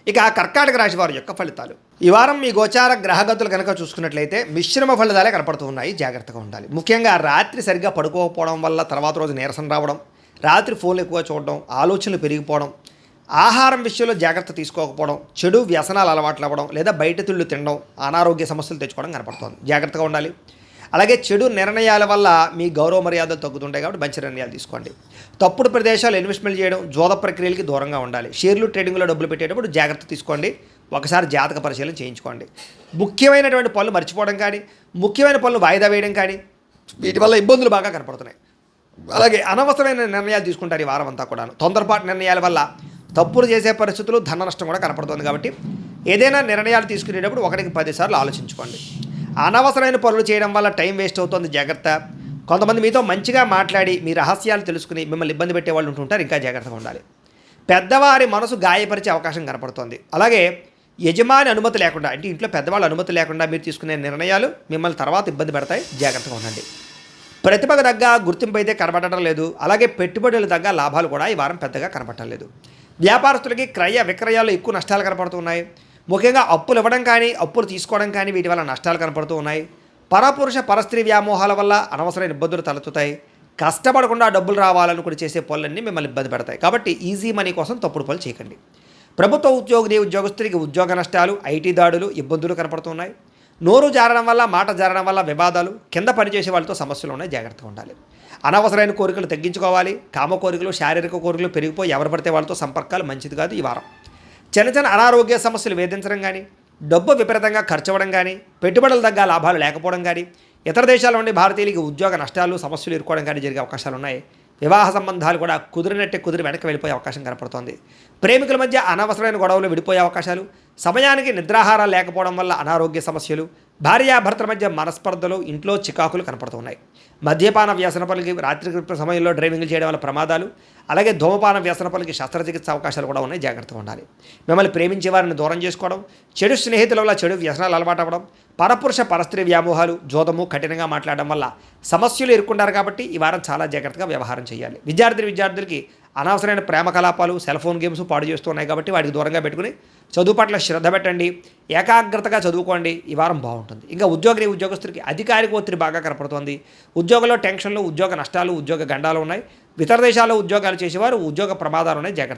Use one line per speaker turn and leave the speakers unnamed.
ఇక కర్కాటక రాశి వారి యొక్క ఫలితాలు. ఈ వారం మీ గోచార గ్రహగతులు కనుక చూసుకున్నట్లయితే మిశ్రమ ఫలితాలే కనపడుతూ ఉన్నాయి. జాగ్రత్తగా ఉండాలి. ముఖ్యంగా రాత్రి సరిగ్గా పడుకోకపోవడం వల్ల తర్వాత రోజు నీరసం రావడం, రాత్రి ఫోన్లు ఎక్కువ చూడడం, ఆలోచనలు పెరిగిపోవడం, ఆహారం విషయంలో జాగ్రత్త తీసుకోకపోవడం, చెడు వ్యసనాలు అలవాట్లు అవ్వడం, లేదా బయట తిళ్ళు తినడం, అనారోగ్య సమస్యలు తెచ్చుకోవడం కనపడుతుంది. జాగ్రత్తగా ఉండాలి. అలాగే చెడు నిర్ణయాల వల్ల మీ గౌరవ మర్యాదలు తగ్గుతుంటాయి కాబట్టి మంచి నిర్ణయాలు తీసుకోండి. తప్పుడు ప్రదేశాలు ఇన్వెస్ట్మెంట్ చేయడం, జోద ప్రక్రియలకి దూరంగా ఉండాలి. షేర్లు ట్రేడింగ్లో డబ్బులు పెట్టేటప్పుడు జాగ్రత్త తీసుకోండి. ఒకసారి జాతక పరిశీలన చేయించుకోండి. ముఖ్యమైనటువంటి పనులు మర్చిపోవడం కానీ, ముఖ్యమైన పనులు వాయిదా వేయడం కానీ, వీటి వల్ల ఇబ్బందులు బాగా కనపడుతున్నాయి. అలాగే అనవసరమైన నిర్ణయాలు తీసుకుంటారు ఈ వారం అంతా కూడా. తొందరపాటు నిర్ణయాల వల్ల తప్పులు చేసే పరిస్థితులు, ధన నష్టం కూడా కనపడుతుంది. కాబట్టి ఏదైనా నిర్ణయాలు తీసుకునేటప్పుడు 1కి 10 సార్లు ఆలోచించుకోండి. అనవసరమైన పనులు చేయడం వల్ల టైం వేస్ట్ అవుతుంది. జాగ్రత్త. కొంతమంది మీతో మంచిగా మాట్లాడి మీ రహస్యాలు తెలుసుకుని మిమ్మల్ని ఇబ్బంది పెట్టే వాళ్ళు ఉంటుంటారు. ఇంకా జాగ్రత్తగా ఉండాలి. పెద్దవారి మనసు గాయపరిచే అవకాశం కనపడుతుంది. అలాగే యజమాని అనుమతి లేకుండా, అంటే ఇంట్లో పెద్దవాళ్ళ అనుమతి లేకుండా మీరు తీసుకునే నిర్ణయాలు మిమ్మల్ని తర్వాత ఇబ్బంది పెడతాయి. జాగ్రత్తగా ఉండండి. ప్రతిభకు తగ్గ గుర్తింపు అయితే కనపడటం లేదు. అలాగే పెట్టుబడులు తగ్గ లాభాలు కూడా ఈ వారం పెద్దగా కనపడటం లేదు. వ్యాపారస్తులకి క్రయ విక్రయాల్లో ఎక్కువ నష్టాలు కనపడుతున్నాయి. ముఖ్యంగా అప్పులు ఇవ్వడం కానీ, అప్పులు తీసుకోవడం కానీ వీటి వల్ల నష్టాలు కనపడుతూ ఉన్నాయి. పరపురుష పరస్త్రీ వ్యామోహాల వల్ల అనవసరమైన ఇబ్బందులు తలెత్తుతాయి. కష్టపడకుండా డబ్బులు రావాలనుకుని చేసే పనులన్నీ మిమ్మల్ని ఇబ్బంది పెడతాయి. కాబట్టి ఈజీ మనీ కోసం తప్పుడు పనులు చేయకండి. ప్రభుత్వ ఉద్యోగస్తులకి ఉద్యోగ నష్టాలు, ఐటీ దాడులు, ఇబ్బందులు కనపడుతున్నాయి. నోరు జారడం వల్ల, మాట జారడం వల్ల వివాదాలు, కింద పనిచేసే వాళ్ళతో సమస్యలు ఉన్నాయి. జాగ్రత్తగా ఉండాలి. అనవసరమైన కోరికలు తగ్గించుకోవాలి. కామ కోరికలు, శారీరక కోరికలు పెరిగిపోయి ఎవరు పడితే వాళ్ళతో సంపర్కాలు మంచిది కాదు. ఈ వారం చిన్న అనారోగ్య సమస్యలు వేధించడం కానీ, డబ్బు విపరీతంగా ఖర్చు అవ్వడం కానీ, పెట్టుబడుల తగ్గ లాభాలు లేకపోవడం కానీ, ఇతర దేశాల నుండి భారతీయులకి ఉద్యోగ నష్టాలు, సమస్యలు ఎదుర్కోవడం కానీ జరిగే అవకాశాలు ఉన్నాయి. వివాహ సంబంధాలు కూడా కుదిరి వెనక్కి వెళ్ళిపోయే అవకాశం కనపడుతోంది. ప్రేమికుల మధ్య అనవసరమైన గొడవలు విడిపోయే అవకాశాలు, సమయానికి నిద్రాహారాలు లేకపోవడం వల్ల అనారోగ్య సమస్యలు, భార్యాభర్తల మధ్య మనస్పర్ధలు, ఇంట్లో చికాకులు కనపడుతున్నాయి. మద్యపాన వ్యసన పనులకి, రాత్రి సమయంలో డ్రైవింగ్ చేయడం వల్ల ప్రమాదాలు, అలాగే ధూమపాన వ్యసన పనులకి శస్త్రచికిత్స అవకాశాలు కూడా ఉన్నాయి. జాగ్రత్తగా ఉండాలి. మిమ్మల్ని ప్రేమించే వారిని దూరం చేసుకోవడం, చెడు స్నేహితుల వల్ల చెడు వ్యసనాలు అలవాటు అవ్వడం, పరపురుష పరస్త్రీ వ్యామోహాలు, జోదము, కఠినంగా మాట్లాడడం వల్ల సమస్యలు ఎదుర్కొంటారు. కాబట్టి ఈ వారం చాలా జాగ్రత్తగా వ్యవహారం చేయాలి. విద్యార్థులకి అనవసరమైన ప్రేమ కలాపాలు, సెల్ ఫోన్ గేమ్స్ పాడు చేస్తున్నాయి. కాబట్టి వాటికి దూరంగా పెట్టుకుని చదువు పట్ల శ్రద్ధ పెట్టండి. ఏకాగ్రతగా చదువుకోండి. ఈ వారం బాగుంటుంది. ఇంకా ఉద్యోగస్తులకి అధికారిక ఒత్తిడి బాగా కనపడుతుంది. ఉద్యోగంలో టెన్షన్లు, ఉద్యోగ నష్టాలు, ఉద్యోగ గండాలు ఉన్నాయి. ఇతర దేశాల్లో ఉద్యోగాలు చేసేవారు ఉద్యోగ ప్రమాదాలు ఉన్నాయి. జాగ్రత్త.